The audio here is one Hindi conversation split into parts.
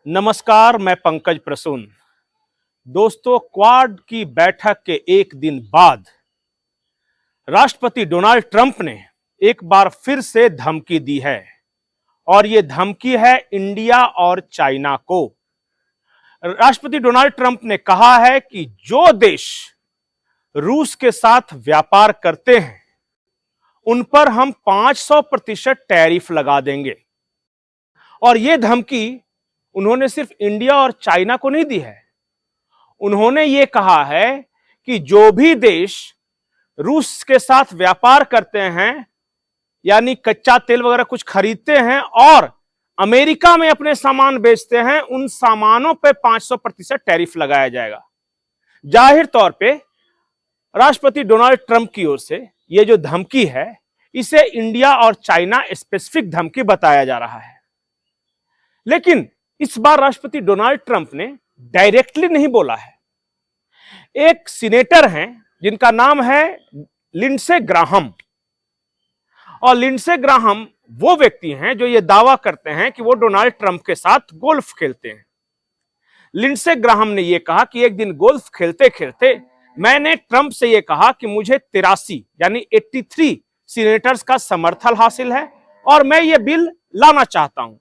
नमस्कार, मैं पंकज प्रसून। दोस्तों, क्वाड की बैठक के एक दिन बाद राष्ट्रपति डोनाल्ड ट्रंप ने एक बार फिर से धमकी दी है और यह धमकी है इंडिया और चाइना को। राष्ट्रपति डोनाल्ड ट्रंप ने कहा है कि जो देश रूस के साथ व्यापार करते हैं उन पर हम 500% टैरिफ लगा देंगे। और यह धमकी उन्होंने सिर्फ इंडिया और चाइना को नहीं दी है, उन्होंने यह कहा है कि जो भी देश रूस के साथ व्यापार करते हैं, यानी कच्चा तेल वगैरह कुछ खरीदते हैं और अमेरिका में अपने सामान बेचते हैं, उन सामानों पे 500% टैरिफ लगाया जाएगा। जाहिर तौर पे राष्ट्रपति डोनाल्ड ट्रंप की ओर से यह जो धमकी है, इसे इंडिया और चाइना स्पेसिफिक धमकी बताया जा रहा है। लेकिन इस बार राष्ट्रपति डोनाल्ड ट्रंप ने डायरेक्टली नहीं बोला है। एक सीनेटर हैं जिनका नाम है लिंडसे ग्राहम, और लिंडसे ग्राहम वो व्यक्ति हैं जो ये दावा करते हैं कि वो डोनाल्ड ट्रंप के साथ गोल्फ खेलते हैं। लिंडसे ग्राहम ने यह कहा कि एक दिन गोल्फ खेलते खेलते मैंने ट्रंप से यह कहा कि मुझे 83 यानी 83 सीनेटर्स का समर्थन हासिल है और मैं ये बिल लाना चाहता हूं।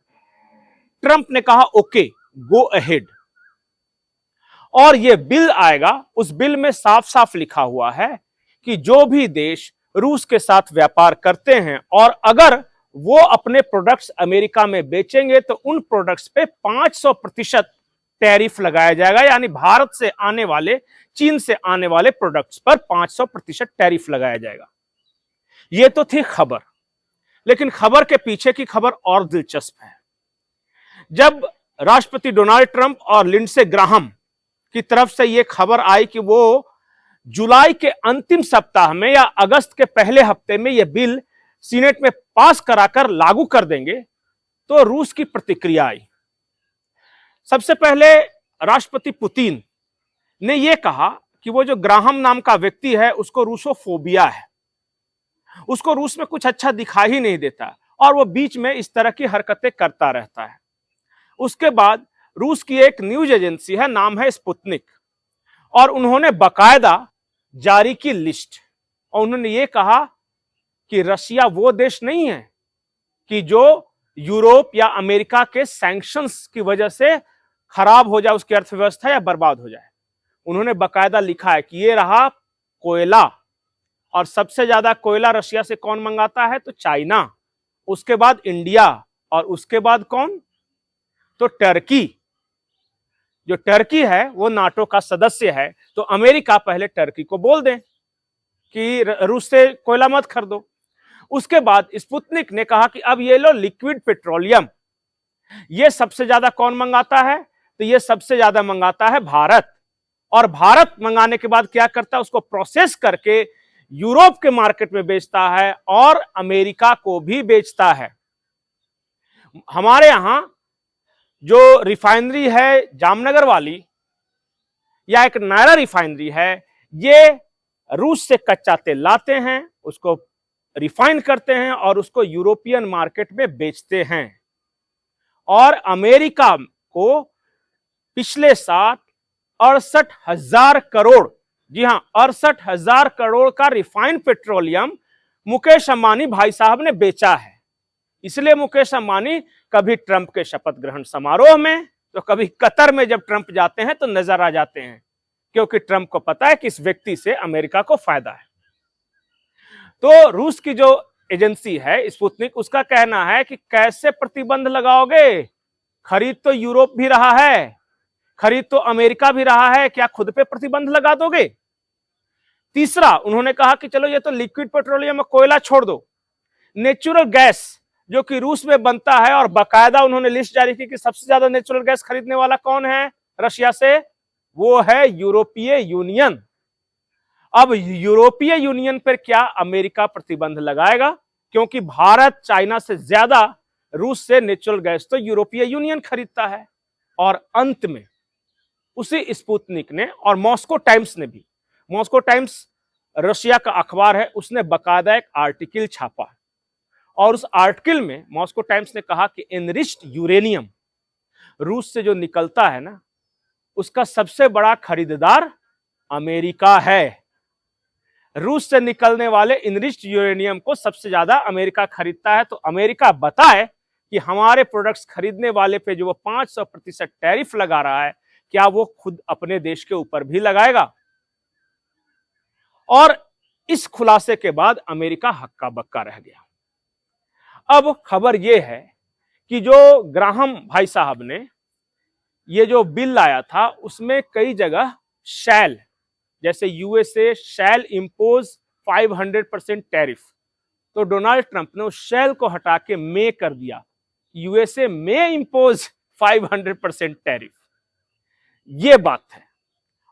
ट्रंप ने कहा ओके, गो अहेड। और यह बिल आएगा। उस बिल में साफ साफ लिखा हुआ है कि जो भी देश रूस के साथ व्यापार करते हैं और अगर वो अपने प्रोडक्ट्स अमेरिका में बेचेंगे तो उन प्रोडक्ट्स पे 500% टैरिफ लगाया जाएगा, यानी भारत से आने वाले, चीन से आने वाले प्रोडक्ट्स पर 500% टैरिफ लगाया जाएगा। यह तो थी खबर, लेकिन खबर के पीछे की खबर और दिलचस्प है। जब राष्ट्रपति डोनाल्ड ट्रंप और लिंडसे ग्राहम की तरफ से यह खबर आई कि वो जुलाई के अंतिम सप्ताह में या अगस्त के पहले हफ्ते में यह बिल सीनेट में पास कराकर लागू कर देंगे, तो रूस की प्रतिक्रिया आई। सबसे पहले राष्ट्रपति पुतिन ने यह कहा कि वो जो ग्राहम नाम का व्यक्ति है उसको रूसोफोबिया है, उसको रूस में कुछ अच्छा दिखाई ही नहीं देता और वो बीच में इस तरह की हरकतें करता रहता है। उसके बाद रूस की एक न्यूज एजेंसी है, नाम है स्पुतनिक, और उन्होंने बकायदा जारी की लिस्ट और उन्होंने ये कहा कि रशिया वो देश नहीं है कि जो यूरोप या अमेरिका के सैंक्शंस की वजह से खराब हो जाए, उसकी अर्थव्यवस्था या बर्बाद हो जाए। उन्होंने बकायदा लिखा है कि ये रहा कोयला, और सबसे ज्यादा कोयला रशिया से कौन मंगाता है? तो चाइना, उसके बाद इंडिया, और उसके बाद कौन? तो टर्की। जो टर्की है वो नाटो का सदस्य है, तो अमेरिका पहले टर्की को बोल दें कि रूस से कोयला मत खरीदो। उसके बाद स्पुतनिक ने कहा कि अब ये लो लिक्विड पेट्रोलियम, ये सबसे ज्यादा कौन मंगाता है? तो ये सबसे ज्यादा मंगाता है भारत, और भारत मंगाने के बाद क्या करता है? उसको प्रोसेस करके यूरोप के मार्केट में बेचता है और अमेरिका को भी बेचता है। हमारे यहां जो रिफाइनरी है जामनगर वाली, या एक नायरा रिफाइनरी है, ये रूस से कच्चा तेल लाते हैं, उसको रिफाइन करते हैं और उसको यूरोपियन मार्केट में बेचते हैं। और अमेरिका को पिछले साल 68,000 करोड़, जी हां 68,000 करोड़ का रिफाइंड पेट्रोलियम मुकेश अंबानी भाई साहब ने बेचा है। इसलिए मुकेश अंबानी कभी ट्रंप के शपथ ग्रहण समारोह में तो कभी कतर में जब ट्रंप जाते हैं तो नजर आ जाते हैं, क्योंकि ट्रंप को पता है कि इस व्यक्ति से अमेरिका को फायदा है। तो रूस की जो एजेंसी है स्पुतनिक, उसका कहना है कि कैसे प्रतिबंध लगाओगे? खरीद तो यूरोप भी रहा है, खरीद तो अमेरिका भी रहा है, क्या खुद पे प्रतिबंध लगा दोगे? तीसरा, उन्होंने कहा कि चलो ये तो लिक्विड पेट्रोलियम और कोयला छोड़ दो, नेचुरल गैस जो कि रूस में बनता है, और बाकायदा उन्होंने लिस्ट जारी की कि सबसे ज्यादा नेचुरल गैस खरीदने वाला कौन है रशिया से? वो है यूरोपीय यूनियन। अब यूरोपीय यूनियन पर क्या अमेरिका प्रतिबंध लगाएगा? क्योंकि भारत चाइना से ज्यादा रूस से नेचुरल गैस तो यूरोपीय यूनियन खरीदता है। और अंत में उसी स्पुतनिक ने और मॉस्को टाइम्स ने भी, मॉस्को टाइम्स रशिया का अखबार है, उसने बाकायदा एक आर्टिकल छापा, और उस आर्टिकल में मॉस्को टाइम्स ने कहा कि एनरिच्ड यूरेनियम रूस से जो निकलता है ना, उसका सबसे बड़ा खरीदार अमेरिका है। रूस से निकलने वाले इनरिच्ड यूरेनियम को सबसे ज्यादा अमेरिका खरीदता है। तो अमेरिका बताए कि हमारे प्रोडक्ट्स खरीदने वाले पे जो वो 500% टैरिफ लगा रहा है, क्या वो खुद अपने देश के ऊपर भी लगाएगा? और इस खुलासे के बाद अमेरिका हक्का बक्का रह गया। अब खबर यह है कि जो ग्राहम भाई साहब ने ये जो बिल लाया था, उसमें कई जगह शैल, जैसे यूएसए शैल इंपोज 500% टैरिफ, तो डोनाल्ड ट्रंप ने उस शैल को हटा के मे कर दिया, यूएसए मे इंपोज 500% टैरिफ। ये बात है।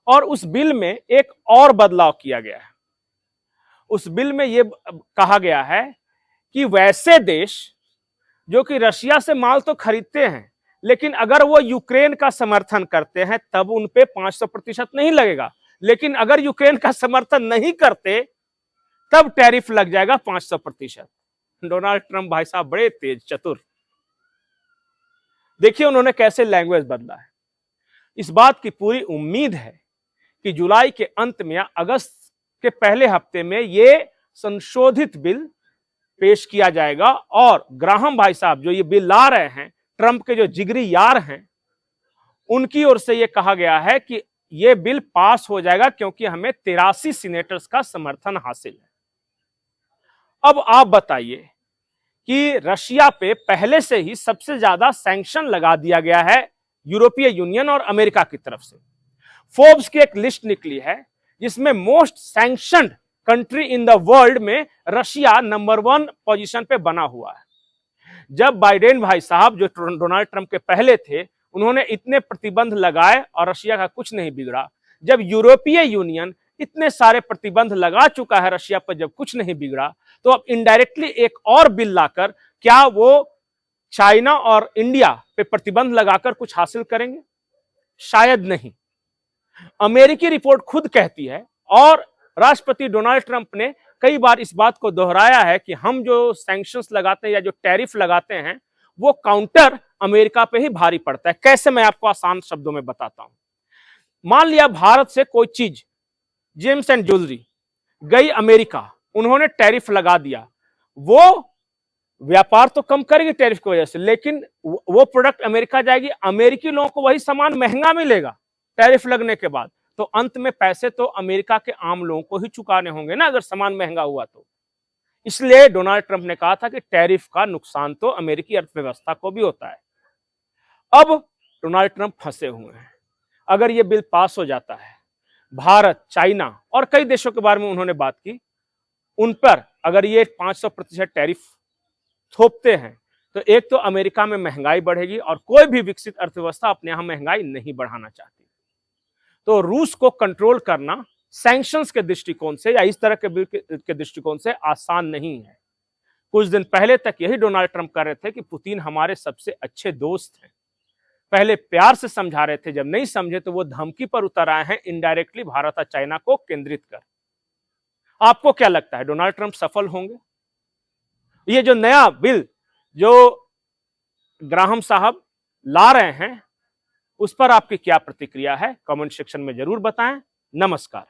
और उस बिल में एक और बदलाव किया गया है। उस बिल में यह कहा गया है कि वैसे देश जो कि रशिया से माल तो खरीदते हैं, लेकिन अगर वो यूक्रेन का समर्थन करते हैं तब उन पे 500% नहीं लगेगा, लेकिन अगर यूक्रेन का समर्थन नहीं करते तब टैरिफ लग जाएगा 500%। डोनाल्ड ट्रंप भाई साहब बड़े तेज चतुर। देखिए उन्होंने कैसे लैंग्वेज बदला है। इस बात की पूरी उम्मीद है कि जुलाई के अंत में या अगस्त के पहले हफ्ते में यह संशोधित बिल पेश किया जाएगा और ग्राहम भाई साहब जो ये बिल ला रहे हैं, ट्रंप के जो जिगरी यार हैं, उनकी ओर से यह कहा गया है कि यह बिल पास हो जाएगा क्योंकि हमें 83 सीनेटर्स का समर्थन हासिल है। अब आप बताइए कि रशिया पे पहले से ही सबसे ज्यादा सैंक्शन लगा दिया गया है यूरोपीय यूनियन और अमेरिका की तरफ से। फोर्ब्स की एक लिस्ट निकली है जिसमें most sanctioned country in the world में रशिया नंबर 1 पोजीशन पे बना हुआ है। जब बाइडेन भाई साहब जो डोनाल्ड ट्रंप के पहले थे, उन्होंने इतने प्रतिबंध लगाए और रशिया का कुछ नहीं बिगड़ा, जब यूरोपीय यूनियन इतने सारे प्रतिबंध लगा चुका है रशिया पर, जब कुछ नहीं बिगड़ा, तो अब इनडायरेक्टली एक और बिल लाकर क्या वो चाइना और इंडिया पे प्रतिबंध लगाकर कुछ हासिल करेंगे? शायद नहीं। अमेरिकी रिपोर्ट खुद कहती है और राष्ट्रपति डोनाल्ड ट्रंप ने कई बार इस बात को दोहराया है कि हम जो सैंक्शंस लगाते हैं या जो टैरिफ लगाते हैं वो काउंटर अमेरिका पे ही भारी पड़ता है। कैसे, मैं आपको आसान शब्दों में बताता हूं। मान लिया भारत से कोई चीज, जेम्स एंड ज्वेलरी, गई अमेरिका, उन्होंने टैरिफ लगा दिया, वो व्यापार तो कम करेगी टैरिफ की वजह से, लेकिन वो प्रोडक्ट अमेरिका जाएगी, अमेरिकी लोगों को वही सामान महंगा मिलेगा टैरिफ लगने के बाद, तो अंत में पैसे तो अमेरिका के आम लोगों को ही चुकाने होंगे ना, अगर सामान महंगा हुआ तो। इसलिए डोनाल्ड ट्रंप ने कहा था कि टैरिफ का नुकसान तो अमेरिकी अर्थव्यवस्था को भी होता है। अब डोनाल्ड ट्रंप फंसे हुए हैं। अगर यह बिल पास हो जाता है, भारत, चाइना और कई देशों के बारे में उन्होंने बात की, उन पर अगर ये 500% टैरिफ थोपते हैं तो एक तो अमेरिका में महंगाई बढ़ेगी और कोई भी विकसित अर्थव्यवस्था अपने यहां महंगाई नहीं बढ़ाना चाहती। तो रूस को कंट्रोल करना सैंक्शंस के दृष्टिकोण से या इस तरह के दृष्टिकोण से आसान नहीं है। कुछ दिन पहले तक यही डोनाल्ड ट्रंप कर रहे थे कि पुतिन हमारे सबसे अच्छे दोस्त हैं, पहले प्यार से समझा रहे थे, जब नहीं समझे तो वो धमकी पर उतर आए हैं, इनडायरेक्टली भारत और चाइना को केंद्रित कर। आपको क्या लगता है, डोनाल्ड ट्रंप सफल होंगे? ये जो नया बिल जो ग्राहम साहब ला रहे हैं, उस पर आपकी क्या प्रतिक्रिया है? कमेंट सेक्शन में जरूर बताएं। नमस्कार।